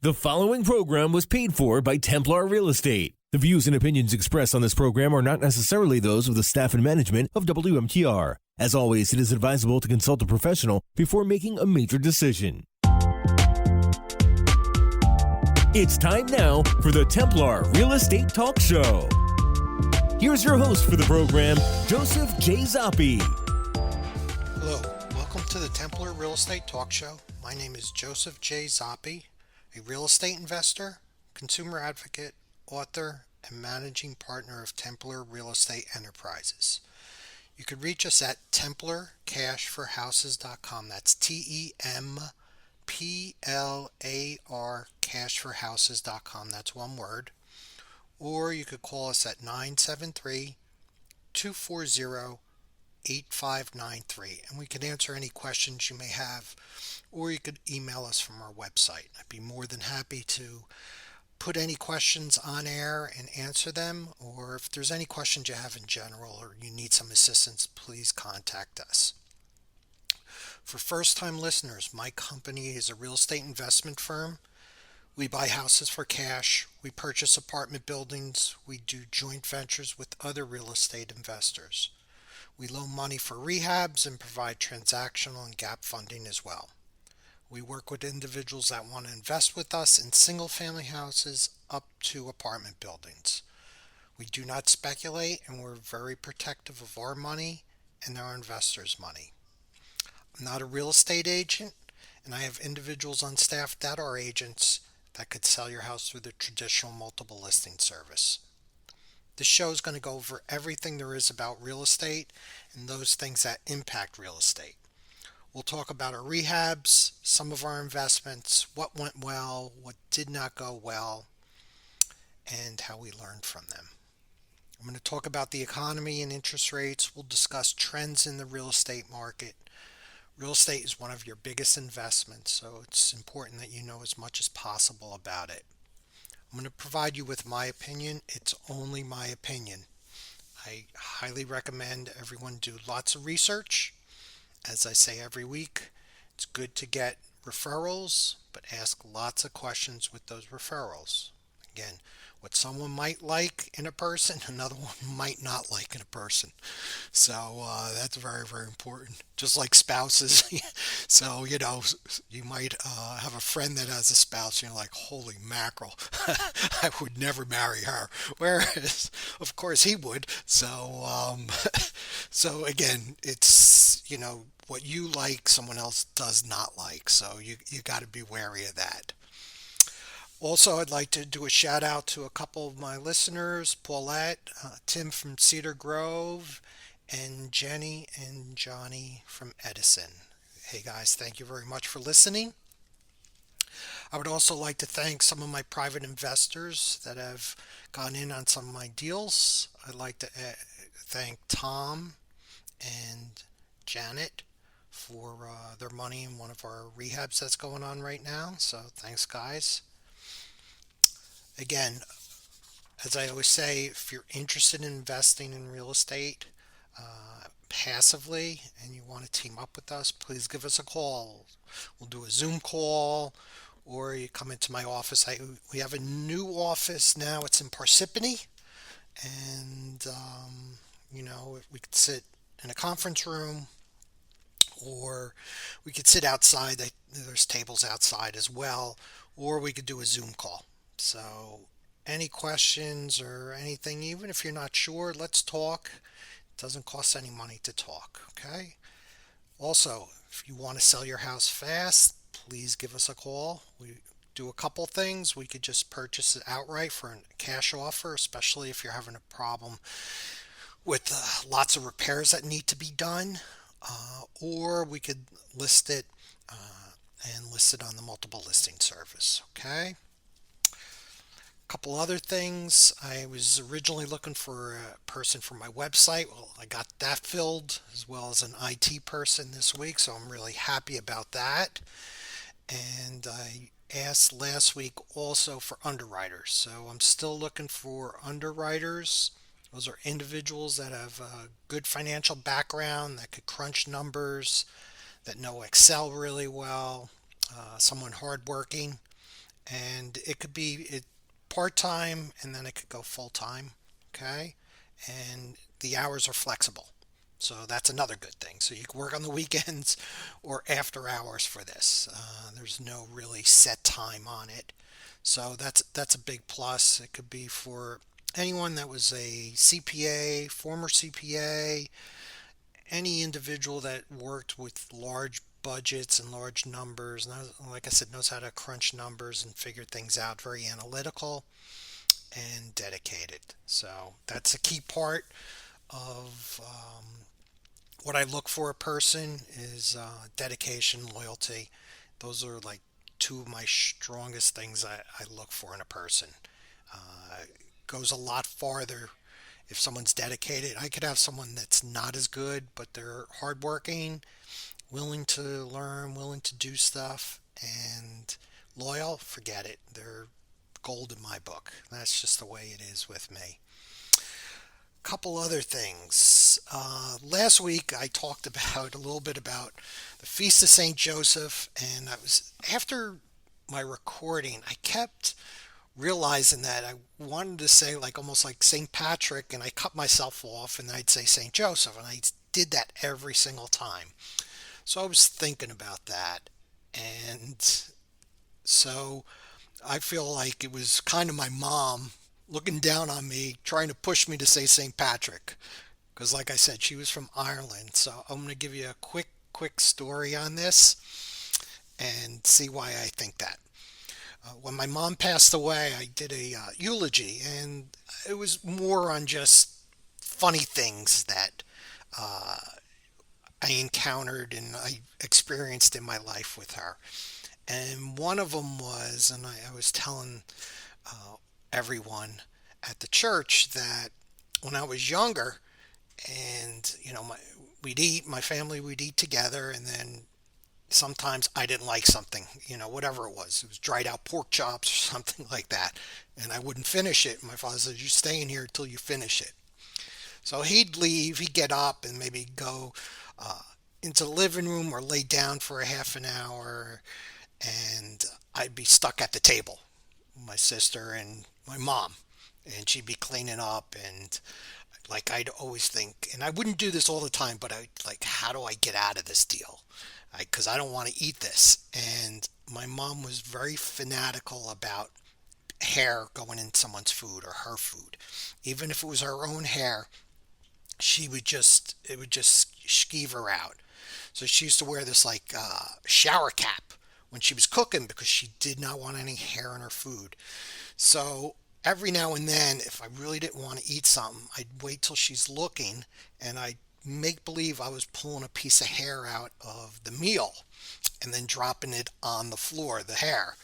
The following program was paid for by Templar Real Estate. The views and opinions expressed on this program are not necessarily those of the staff and management of WMTR. As always, it is advisable to consult a professional before making a major decision. It's time now for the Templar Real Estate Talk Show. Here's your host for the program, Joseph J. Zoppi. Hello, welcome to the Templar Real Estate Talk Show. My name is Joseph J. Zoppi, a real estate investor, consumer advocate, author, and managing partner of Templar Real Estate Enterprises. You could reach us at templarcashforhouses.com. That's TEMPLAR cashforhouses.com. That's one word. Or you could call us at 973-240-8593, and we can answer any questions you may have, or you could email us from our website. I'd be more than happy to put any questions on air and answer them, or if there's any questions you have in general or you need some assistance, please contact us. For first-time listeners, my company is a real estate investment firm. We buy houses for cash, we purchase apartment buildings, we do joint ventures with other real estate investors. We loan money for rehabs and provide transactional and gap funding as well. We work with individuals that want to invest with us in single-family houses up to apartment buildings. We do not speculate, and we're very protective of our money and our investors' money. I'm not a real estate agent, and I have individuals on staff that are agents that could sell your house through the traditional multiple listing service. This show is going to go over everything there is about real estate and those things that impact real estate. We'll talk about our rehabs, some of our investments, what went well, what did not go well, and how we learned from them. I'm going to talk about the economy and interest rates. We'll discuss trends in the real estate market. Real estate is one of your biggest investments, so it's important that you know as much as possible about it. I'm going to provide you with my opinion. It's only my opinion. I highly recommend everyone do lots of research. As I say every week, it's good to get referrals, but ask lots of questions with those referrals. Again, what someone might like in a person, another one might not like in a person. So that's very, very important. Just like spouses. So, you might have a friend that has a spouse and you're like, holy mackerel, I would never marry her. Whereas, of course, he would. So, so again, it's, what you like, someone else does not like. So you got to be wary of that. Also, I'd like to do a shout out to a couple of my listeners, Paulette, Tim from Cedar Grove, and Jenny and Johnny from Edison. Hey guys, thank you very much for listening. I would also like to thank some of my private investors that have gone in on some of my deals. I'd like to thank Tom and Janet for their money in one of our rehabs that's going on right now. So thanks, guys. Again, as I always say, if you're interested in investing in real estate passively and you want to team up with us, please give us a call. We'll do a Zoom call, or you come into my office. We have a new office now. It's in Parsippany, and we could sit in a conference room, or we could sit outside. There's tables outside as well, or we could do a Zoom call. So any questions or anything, even if you're not sure, let's talk. It doesn't cost any money to talk, okay? Also, if you want to sell your house fast, please give us a call. We do a couple things. We could just purchase it outright for a cash offer, especially if you're having a problem with lots of repairs that need to be done. Or we could list it and list it on the multiple listing service, okay? Couple other things. I was originally looking for a person for my website. Well, I got that filled, as well as an IT person this week, so I'm really happy about that. And I asked last week also for underwriters. So I'm still looking for underwriters. Those are individuals that have a good financial background, that could crunch numbers, that know Excel really well, someone hardworking, and it could be part-time and then it could go full-time. Okay, and the hours are flexible. So that's another good thing. So you can work on the weekends or after hours for this. There's no really set time on it. So that's a big plus. It could be for anyone that was a CPA, former CPA, any individual that worked with large budgets and large numbers, like I said, knows how to crunch numbers and figure things out, very analytical and dedicated. So that's a key part of what I look for a person is dedication, loyalty. Those are like two of my strongest things I look for in a person. Uh, Goes a lot farther if someone's dedicated. I could have someone that's not as good, but they're hardworking, willing to learn, willing to do stuff, and loyal. Forget it. They're gold in my book. That's just the way it is with me. Couple other things. Last week I talked about a little bit about the Feast of Saint Joseph, and I was after my recording, I kept realizing that I wanted to say like almost like Saint Patrick, and I cut myself off, and I'd say Saint Joseph, and I did that every single time. So I was thinking about that, and so I feel like it was kind of my mom looking down on me, trying to push me to say St. Patrick. Because, like I said, she was from Ireland. So I'm going to give you a quick story on this and see why I think that. When my mom passed away, I did a eulogy, and it was more on just funny things that uh, I encountered and I experienced in my life with her. And one of them was, and I was telling uh, everyone at the church that when I was younger, and we'd eat, my family would eat together, and then sometimes I didn't like something, whatever it was dried out pork chops or something like that, and I wouldn't finish it. My father said, "You're staying here until you finish it." So he'd leave, he'd get up and maybe go uh, into the living room or lay down for a half an hour, and I'd be stuck at the table, my sister and my mom, and she'd be cleaning up, and like I'd always think, and I wouldn't do this all the time, but I like, how do I get out of this deal? Because I don't want to eat this. And my mom was very fanatical about hair going in someone's food or her food. Even if it was her own hair, it would just skeeve her out. So she used to wear this like shower cap when she was cooking because she did not want any hair in her food. So every now and then, if I really didn't want to eat something, I'd wait till she's looking, and I'd make believe I was pulling a piece of hair out of the meal and then dropping it on the floor, the hair.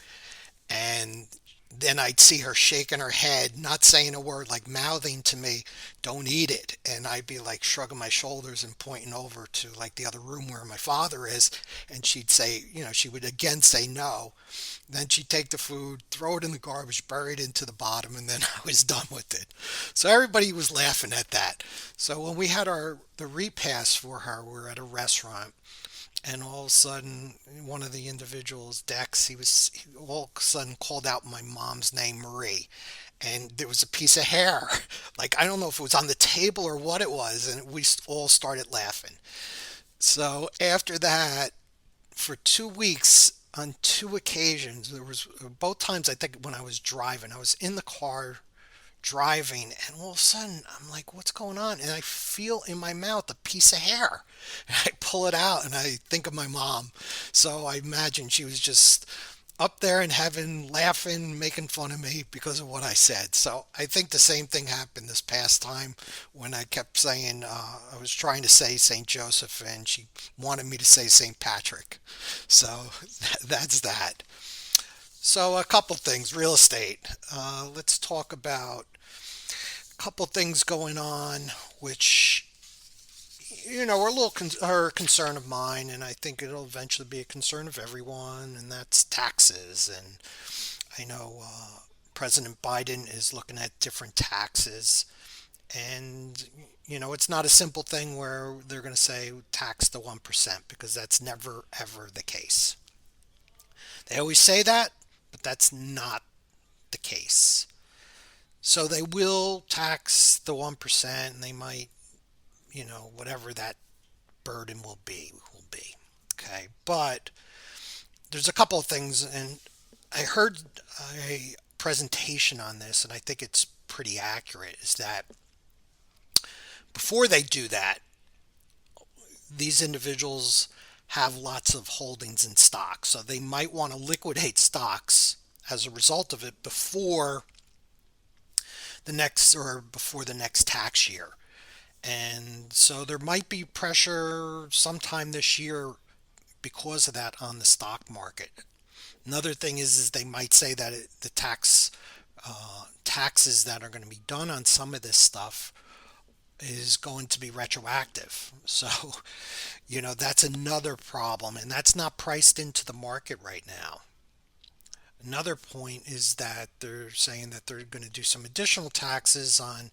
And then I'd see her shaking her head, not saying a word, like mouthing to me, "Don't eat it." And I'd be like shrugging my shoulders and pointing over to like the other room where my father is. And she'd say, she would again say no. Then she'd take the food, throw it in the garbage, bury it into the bottom, and then I was done with it. So everybody was laughing at that. So when we had the repast for her, we were at a restaurant, and all of a sudden, one of the individuals, Dex, he all of a sudden called out my mom's name, Marie, and there was a piece of hair. Like, I don't know if it was on the table or what it was, and we all started laughing. So after that, for 2 weeks, on two occasions, there was both times, I think, when I was driving, I was in the car driving, and all of a sudden I'm like, what's going on? And I feel in my mouth a piece of hair. And I pull it out and I think of my mom. So I imagine she was just up there in heaven laughing, making fun of me because of what I said. So I think the same thing happened this past time when I kept saying, I was trying to say St. Joseph, and she wanted me to say St. Patrick. So that's that. So a couple things, real estate. Let's talk about a couple things going on, which are a little are a concern of mine, and I think it'll eventually be a concern of everyone, and that's taxes. And I know President Biden is looking at different taxes, and it's not a simple thing where they're going to say tax the 1% because that's never ever the case. They always say that, but that's not the case. So they will tax the 1% and they might, whatever that burden will be. Okay. But there's a couple of things, and I heard a presentation on this, and I think it's pretty accurate, is that before they do that, these individuals have lots of holdings in stocks. So they might want to liquidate stocks as a result of it before the next tax year. And so there might be pressure sometime this year because of that on the stock market. Another thing is they might say that the taxes that are going to be done on some of this stuff is going to be retroactive. So, that's another problem, and that's not priced into the market right now. Another point is that they're saying that they're going to do some additional taxes on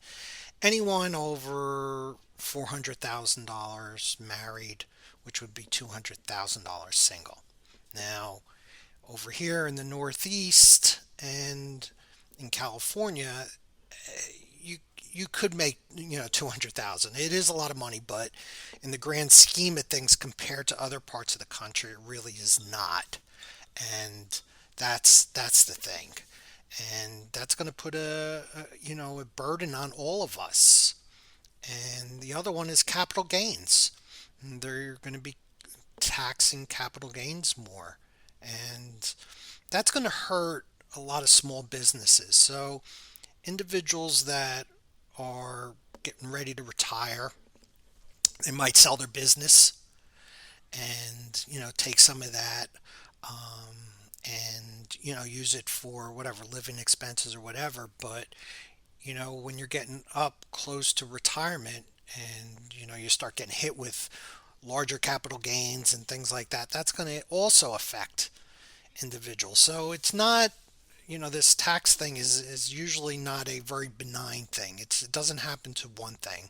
anyone over $400,000 married, which would be $200,000 single. Now, over here in the Northeast and in California, you you could make 200,000. It is a lot of money, but in the grand scheme of things, compared to other parts of the country, it really is not. And that's the thing, and that's going to put a burden on all of us. And the other one is capital gains. They're going to be taxing capital gains more, and that's going to hurt a lot of small businesses. So individuals that are getting ready to retire, they might sell their business and take some of that, and use it for whatever living expenses or whatever. But when you're getting up close to retirement, and you start getting hit with larger capital gains and things like that, that's going to also affect individuals. So it's not, this tax thing is usually not a very benign thing. It doesn't happen to one thing.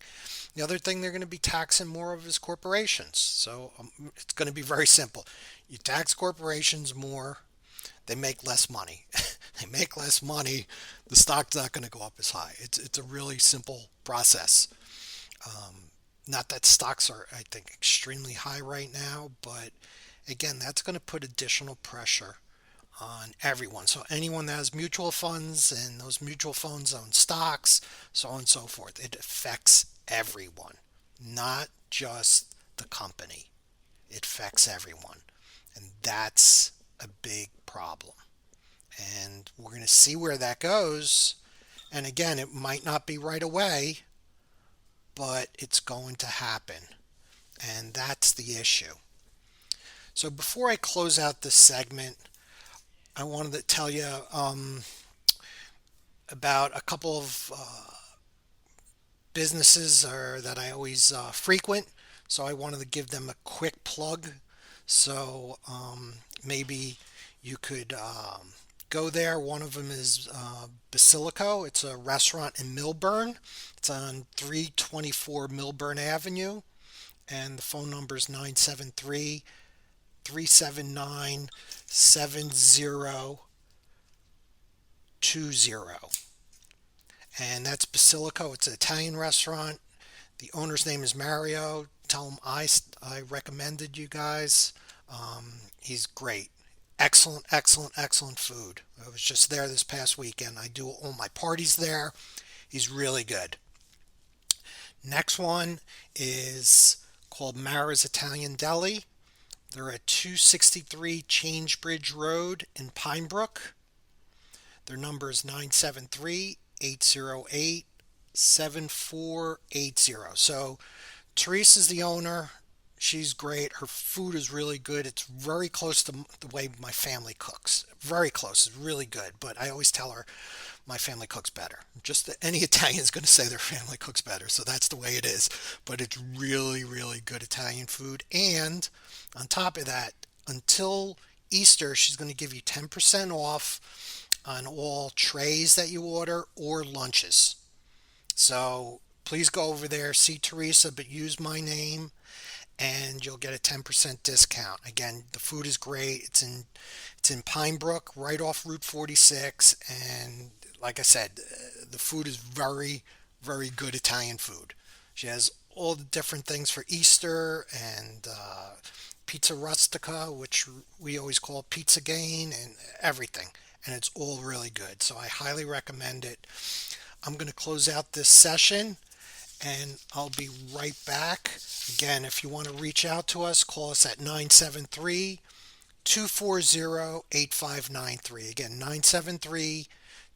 The other thing they're going to be taxing more of is corporations. So it's going to be very simple. You tax corporations more, they make less money. They make less money, the stock's not going to go up as high. It's a really simple process. Not that stocks are, I think, extremely high right now, but again, that's going to put additional pressure on everyone. So anyone that has mutual funds, and those mutual funds own stocks, so on and so forth, it affects everyone, not just the company. It affects everyone. And that's a big problem. And we're going to see where that goes. And again, it might not be right away, but it's going to happen. And that's the issue. So before I close out this segment, I wanted to tell you about a couple of businesses that I always frequent. So I wanted to give them a quick plug. So maybe you could go there. One of them is Basilico. It's a restaurant in Millburn. It's on 324 Millburn Avenue. And the phone number is 973 379 7020. And that's Basilico. It's an Italian restaurant. The owner's name is Mario. Tell him I recommended you guys. He's great. Excellent, excellent, excellent food. I was just there this past weekend. I do all my parties there. He's really good. Next one is called Mara's Italian Deli. They're at 263 Changebridge Road in Pinebrook. Their number is 973-808-7480. So Teresa's the owner. She's great. Her food is really good. It's very close to the way my family cooks. Very close. It's really good. But I always tell her my family cooks better. Just any Italian is going to say their family cooks better. So that's the way it is. But it's really, really good Italian food. And on top of that, until Easter, she's going to give you 10% off on all trays that you order or lunches. So please go over there, see Teresa, but use my name. and you'll get a 10% discount. Again, the food is great. It's in Pine Brook, right off Route 46, and like I said, the food is very, very good Italian food. She has all the different things for Easter and pizza rustica, which we always call pizza gain, and everything. And it's all really good. So I highly recommend it. I'm going to close out this session and I'll be right back. Again, if you want to reach out to us, call us at 973-240-8593. Again,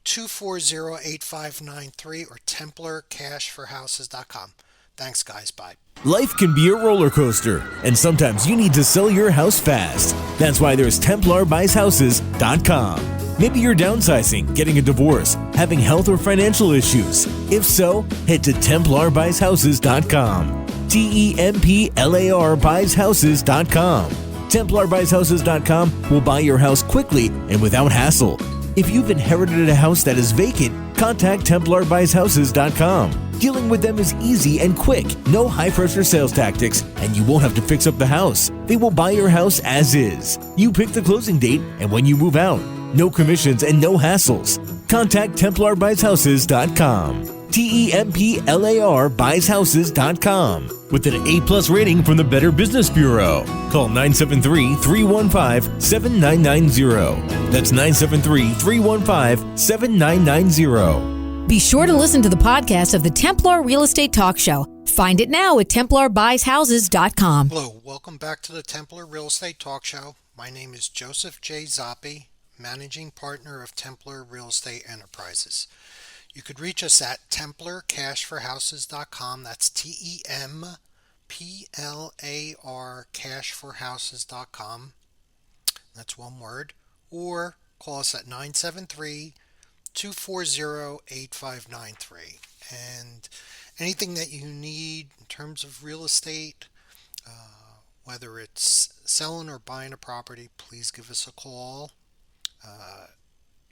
973-240-8593 or TemplarCashForHouses.com. Thanks, guys. Bye. Life can be a roller coaster, and sometimes you need to sell your house fast. That's why there's TemplarBuysHouses.com. Maybe you're downsizing, getting a divorce, having health or financial issues. If so, head to TemplarBuysHouses.com. TEMPLAR BuysHouses.com. TemplarBuysHouses.com will buy your house quickly and without hassle. If you've inherited a house that is vacant, contact TemplarBuysHouses.com. Dealing with them is easy and quick, no high-pressure sales tactics, and you won't have to fix up the house. They will buy your house as is. You pick the closing date and when you move out. No commissions and no hassles. Contact TemplarBuysHouses.com. TEMPLAR BuysHouses.com with an A+ rating from the Better Business Bureau. Call 973-315-7990. That's 973-315-7990. Be sure to listen to the podcast of the Templar Real Estate Talk Show. Find it now at TemplarBuysHouses.com. Hello, welcome back to the Templar Real Estate Talk Show. My name is Joseph J. Zoppi, Managing Partner of Templar Real Estate Enterprises. You could reach us at TemplarCashForHouses.com. That's TEMPLAR cashforhouses.com. That's one word. Or call us at 973-240-8593. And anything that you need in terms of real estate, whether it's selling or buying a property, please give us a call.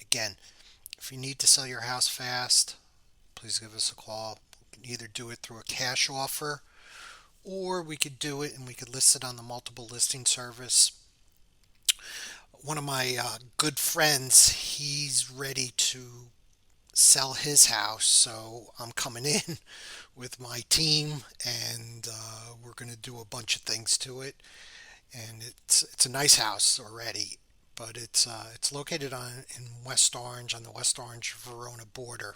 Again, if you need to sell your house fast, please give us a call. We can either do it through a cash offer, or we could do it and we could list it on the multiple listing service. One of my good friends, he's ready to sell his house, so I'm coming in with my team, and we're going to do a bunch of things to it. And it's a nice house already, but it's located in West Orange, on the West Orange-Verona border.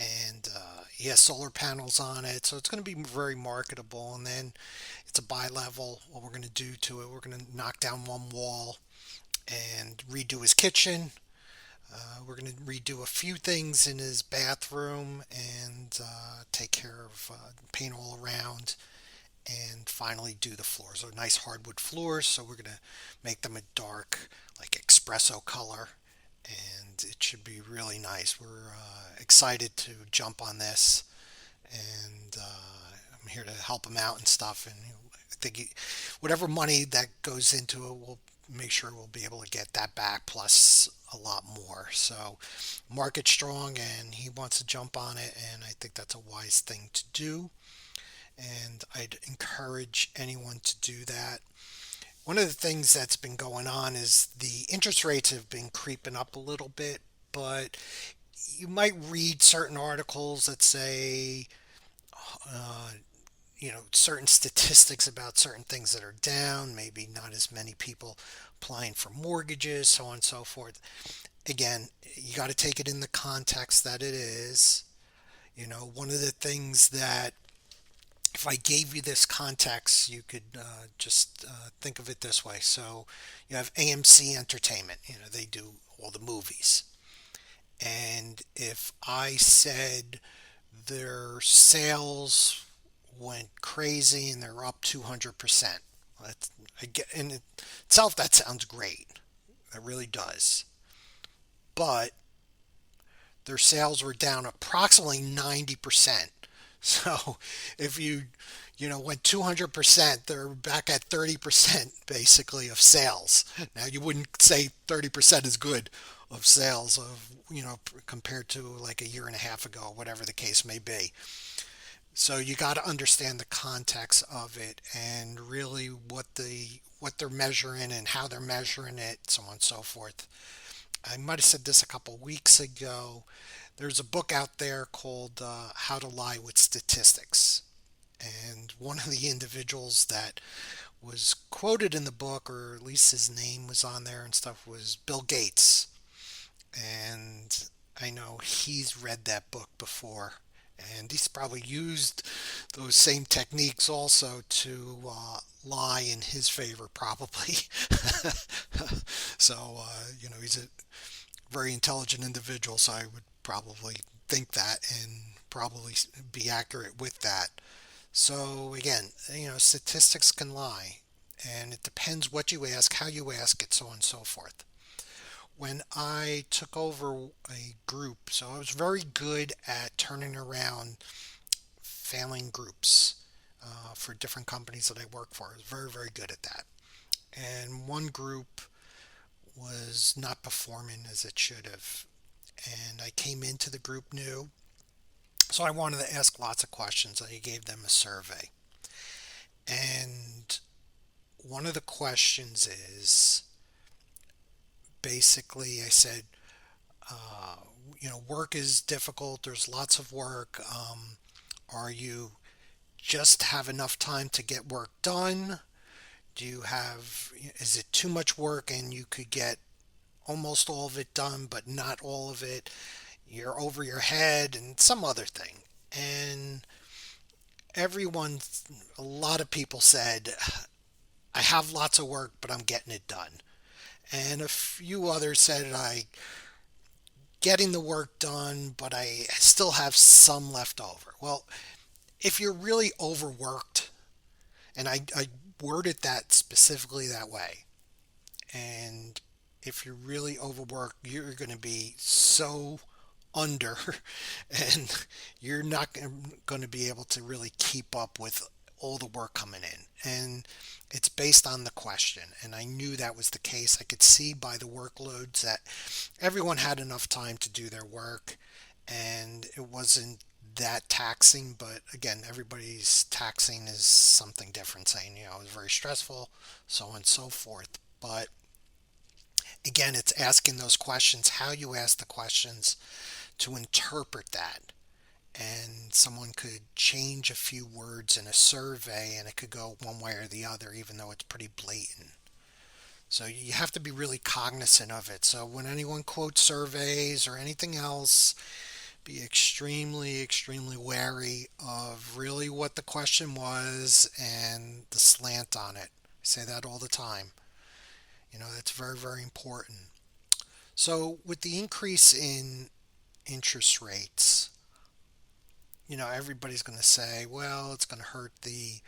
And he has solar panels on it, so it's going to be very marketable. And then it's a bi-level. What we're going to do to it, we're going to knock down one wall and redo his kitchen. We're going to redo a few things in his bathroom and take care of paint all around. And finally do the floors. So nice hardwood floors, so we're going to make them a dark, like espresso color, and it should be really nice. We're excited to jump on this, and I'm here to help him out and stuff. And I think whatever money that goes into it, we'll make sure we'll be able to get that back plus a lot more. So market strong, and he wants to jump on it, and I think that's a wise thing to do. And I'd encourage anyone to do that. One of the things that's been going on is the interest rates have been creeping up a little bit, but you might read certain articles that say, certain statistics about certain things that are down, maybe not as many people applying for mortgages, so on and so forth. Again, you got to take it in the context that it is. One of the things that, if I gave you this context, you could just think of it this way. So you have AMC Entertainment. They do all the movies. And if I said their sales went crazy and they're up 200%, in itself that sounds great. It really does. But their sales were down approximately 90%. So if you went 200%, they're back at 30% basically of sales. Now you wouldn't say 30% is good of sales compared to like a year and a half ago, whatever the case may be. So you got to understand the context of it and really what they're measuring and how they're measuring it, so on and so forth. I might have said this a couple weeks ago. There's a book out there called How to Lie with Statistics. And one of the individuals that was quoted in the book, or at least his name was on there and stuff, was Bill Gates. And I know he's read that book before. And he's probably used those same techniques also to lie in his favor, probably. So, he's a very intelligent individual, so I would probably think that and probably be accurate with that. So again, statistics can lie, and it depends what you ask, how you ask it, so on and so forth. When I took over a group, so I was very good at turning around failing groups for different companies that I work for. I was very, very good at that. And one group was not performing as it should have. And I came into the group new, so I wanted to ask lots of questions. I gave them a survey. And one of the questions is basically I said, work is difficult, there's lots of work. Are you just have enough time to get work done? Is it too much work and you could get almost all of it done, but not all of it? You're over your head, and some other thing. And everyone, a lot of people said, I have lots of work, but I'm getting it done. And a few others said, I getting the work done, but I still have some left over. Well, if you're really overworked, and I worded that specifically that way, and if you're really overworked, you're going to be so under and you're not going to be able to really keep up with all the work coming in. And it's based on the question. And I knew that was the case. I could see by the workloads that everyone had enough time to do their work and it wasn't that taxing. But again, everybody's taxing is something different, saying, it was very stressful, so on and so forth. But again, it's asking those questions, how you ask the questions to interpret that. And someone could change a few words in a survey and it could go one way or the other, even though it's pretty blatant. So you have to be really cognizant of it. So when anyone quotes surveys or anything else, be extremely, extremely wary of really what the question was and the slant on it. I say that all the time. That's very, very important. So with the increase in interest rates, everybody's going to say, well, it's going to hurt the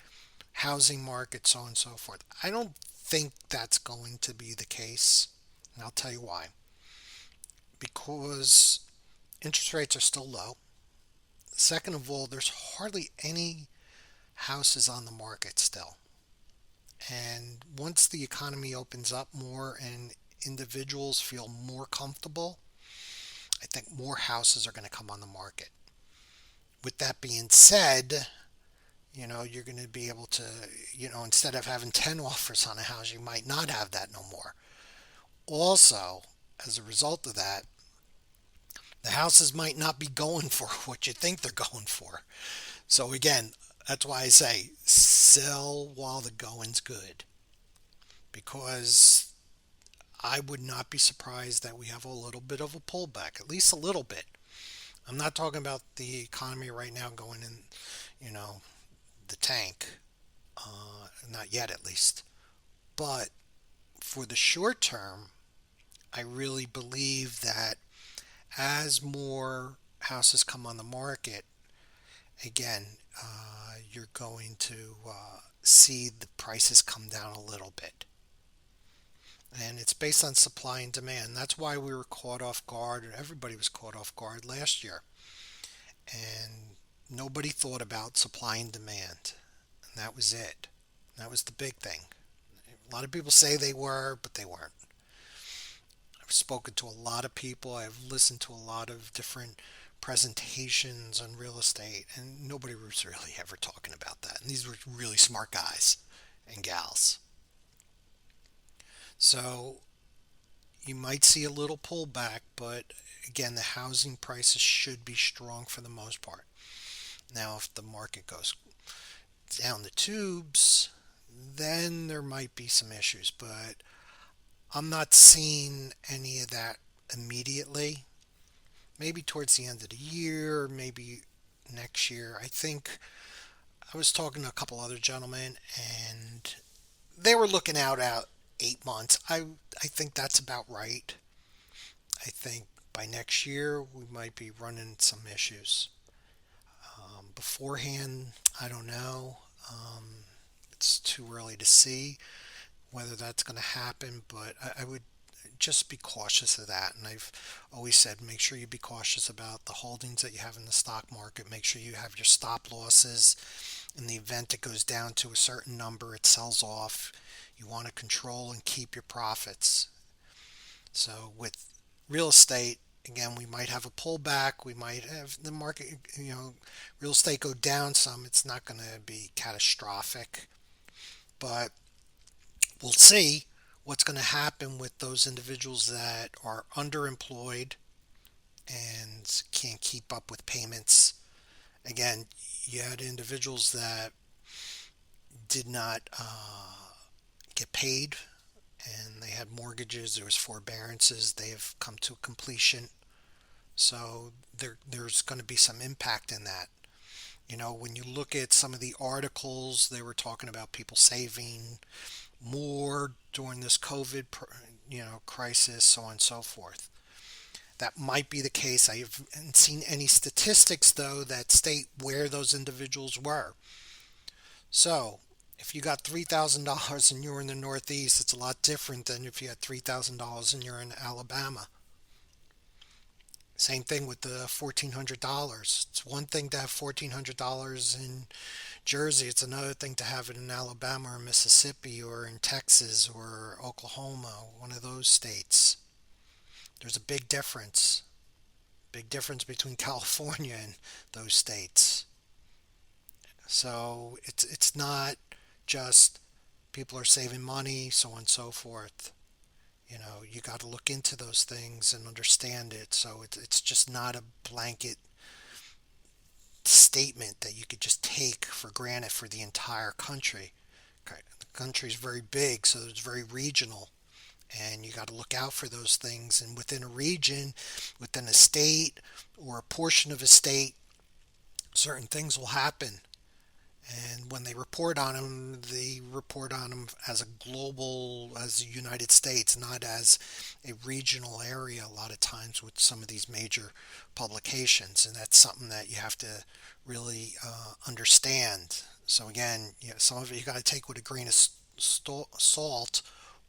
housing market, so on and so forth. I don't think that's going to be the case. And I'll tell you why. Because interest rates are still low. Second of all, there's hardly any houses on the market still. And once the economy opens up more and individuals feel more comfortable, I think more houses are going to come on the market. With that being said, you're going to be able to, instead of having 10 offers on a house, you might not have that no more. Also, as a result of that, the houses might not be going for what you think they're going for. So again, that's why I say sell while the going's good. Because I would not be surprised that we have a little bit of a pullback, at least a little bit. I'm not talking about the economy right now going in, the tank. Not yet, at least. But for the short term, I really believe that as more houses come on the market, again, you're going to see the prices come down a little bit. And it's based on supply and demand. That's why we were caught off guard, and everybody was caught off guard last year. And nobody thought about supply and demand. And that was it. That was the big thing. A lot of people say they were, but they weren't. I've spoken to a lot of people. I've listened to a lot of different presentations on real estate, and nobody was really ever talking about that. And these were really smart guys and gals. So you might see a little pullback, but again, the housing prices should be strong for the most part. Now, if the market goes down the tubes, then there might be some issues, but I'm not seeing any of that immediately. Maybe towards the end of the year, maybe next year. I think I was talking to a couple other gentlemen, and they were looking out 8 months. I think that's about right. I think by next year we might be running some issues. Beforehand, I don't know. It's too early to see whether that's going to happen, but I would just be cautious of that. And I've always said make sure you be cautious about the holdings that you have in the stock market. Make sure you have your stop losses. In the event it goes down to a certain number, it sells off. You want to control and keep your profits. So with real estate, again, we might have a pullback. We might have the market, real estate go down some. It's not going to be catastrophic, but we'll see what's going to happen with those individuals that are underemployed and can't keep up with payments. Again, you had individuals that did not get paid, and they had mortgages. There was forbearances. They have come to completion. So there's going to be some impact in that. When you look at some of the articles, they were talking about people saving more during this COVID, crisis, so on and so forth. That might be the case. I haven't seen any statistics, though, that state where those individuals were. So, if you got $3,000 and you're in the Northeast, it's a lot different than if you had $3,000 and you're in Alabama. Same thing with the $1,400. It's one thing to have $1,400 in Jersey. It's another thing to have it in Alabama or Mississippi or in Texas or Oklahoma, one of those states. There's a big difference. Big difference between California and those states. So it's not just people are saving money, so on and so forth. You got to look into those things and understand it. So it's just not a blanket statement that you could just take for granted for the entire country. Okay. The country is very big, so it's very regional. And you got to look out for those things. And within a region, within a state, or a portion of a state, certain things will happen. And when they report on them, they report on them as as the United States, not as a regional area a lot of times with some of these major publications. And that's something that you have to really understand. So again, some of it you got to take with a grain of salt,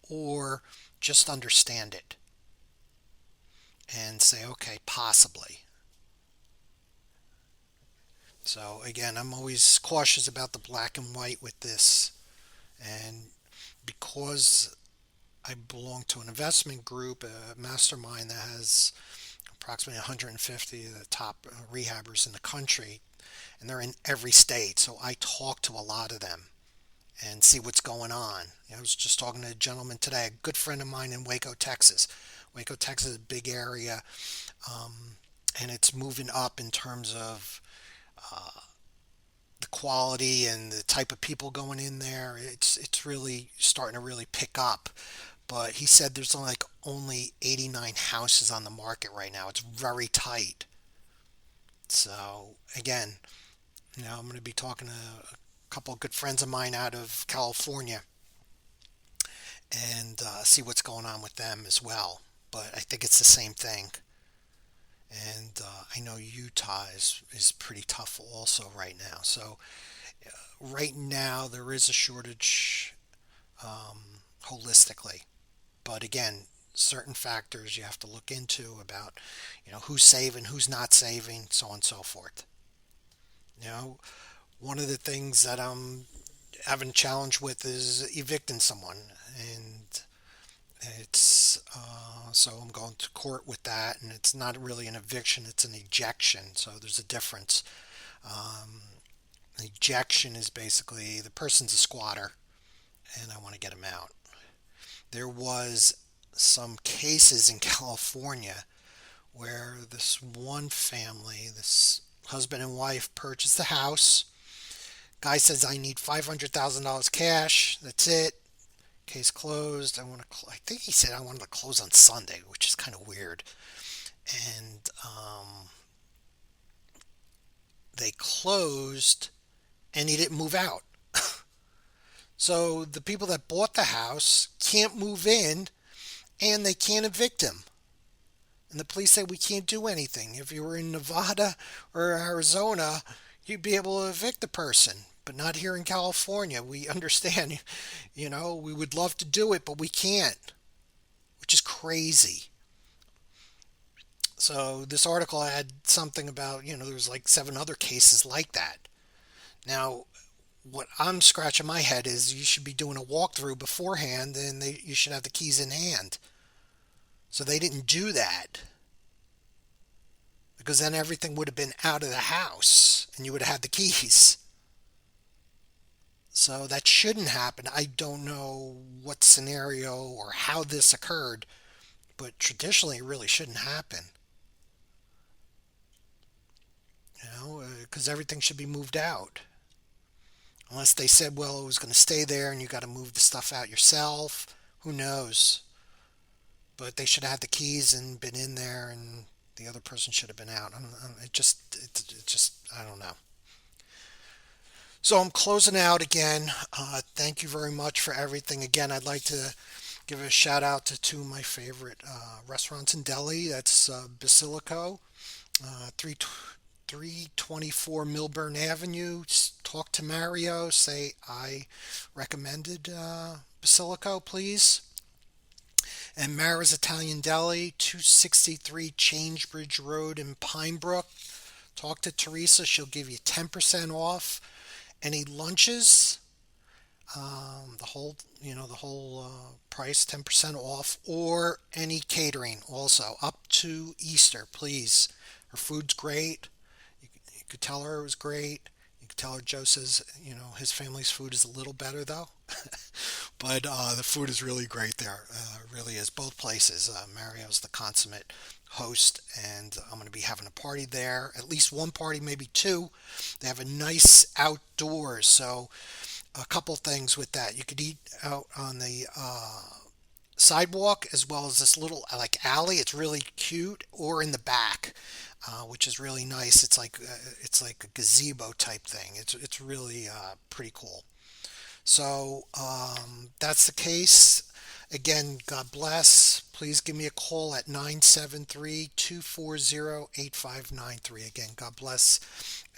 or just understand it and say, okay, possibly. So again, I'm always cautious about the black and white with this. And because I belong to an investment group, a mastermind that has approximately 150 of the top rehabbers in the country, and they're in every state. So I talk to a lot of them and see what's going on. I was just talking to a gentleman today, a good friend of mine in Waco, Texas. Waco, Texas is a big area, and it's moving up in terms of the quality and the type of people going in there. It's really starting to really pick up. But he said there's only 89 houses on the market right now. It's very tight. So again, I'm going to be talking to a couple of good friends of mine out of California and see what's going on with them as well. But I think it's the same thing. And I know Utah is pretty tough also right now. So right now there is a shortage holistically. But again, certain factors you have to look into about, who's saving, who's not saving, so on and so forth. One of the things that I'm having a challenge with is evicting someone. And It's so I'm going to court with that, and it's not really an eviction; it's an ejection. So there's a difference. Um, an ejection is basically the person's a squatter, and I want to get him out. There was some cases in California where this one family, this husband and wife, purchased the house. Guy says, I need $500,000 cash. That's it. Case closed. I think he said I wanted to close on Sunday, which is kind of weird. And they closed, and he didn't move out. So the people that bought the house can't move in, and they can't evict him. And the police say we can't do anything. If you were in Nevada or Arizona, you'd be able to evict the person, but not here in California. We understand, we would love to do it, but we can't, which is crazy. So this article had something about, there's like 7 other cases like that. Now, what I'm scratching my head is you should be doing a walkthrough beforehand, and you should have the keys in hand. So they didn't do that, because then everything would have been out of the house and you would have had the keys. So that shouldn't happen. I don't know what scenario or how this occurred, but traditionally it really shouldn't happen. Because everything should be moved out. Unless they said, well, it was going to stay there and you got to move the stuff out yourself. Who knows? But they should have had the keys and been in there, and the other person should have been out. It just, I don't know. So I'm closing out again. Thank you very much for everything. Again, I'd like to give a shout out to 2 of my favorite restaurants in Delhi. That's Basilico, 324 Milburn Avenue. Talk to Mario. Say I recommended Basilico, please. And Mara's Italian Deli, 263 Changebridge Road in Pinebrook. Talk to Teresa. She'll give you 10% off any lunches. The whole price, 10% off, or any catering also up to Easter, please. Her food's great. You could tell her it was great. You could tell her Joe says, his family's food is a little better though. But the food is really great there. Really is. Both places. Mario's the consummate host, and I'm going to be having a party there. At least one party, maybe 2. They have a nice outdoors. So a couple things with that. You could eat out on the sidewalk, as well as this little alley. It's really cute. Or in the back, which is really nice. It's like a gazebo type thing. It's really pretty cool. So that's the case. Again, God bless. Please give me a call at 973-240-8593. Again, God bless,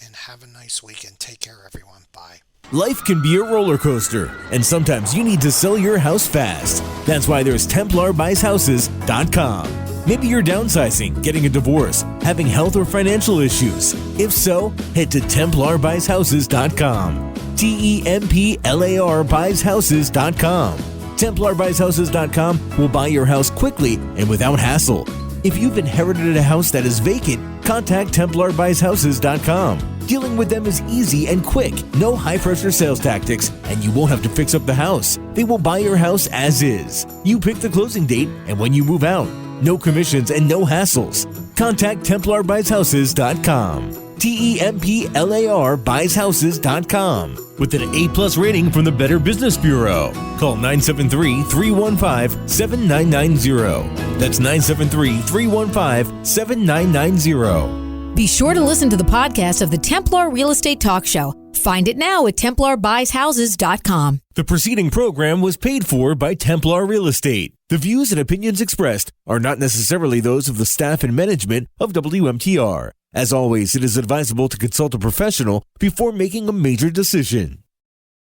and have a nice weekend. Take care, everyone. Bye. Life can be a roller coaster, and sometimes you need to sell your house fast. That's why there's TemplarBuysHouses.com. Maybe you're downsizing, getting a divorce, having health or financial issues. If so, head to TemplarBuysHouses.com. TemplarBuysHouses.com. TemplarBuysHouses.com will buy your house quickly and without hassle. If you've inherited a house that is vacant, contact TemplarBuysHouses.com. Dealing with them is easy and quick. No high-pressure sales tactics, and you won't have to fix up the house. They will buy your house as is. You pick the closing date and when you move out. No commissions and no hassles. Contact TemplarBuysHouses.com. TemplarBuysHouses.com. With an A+ rating from the Better Business Bureau. Call 973-315-7990. That's 973-315-7990. Be sure to listen to the podcast of the Templar Real Estate Talk Show. Find it now at TemplarBuysHouses.com. The preceding program was paid for by Templar Real Estate. The views and opinions expressed are not necessarily those of the staff and management of WMTR. As always, it is advisable to consult a professional before making a major decision.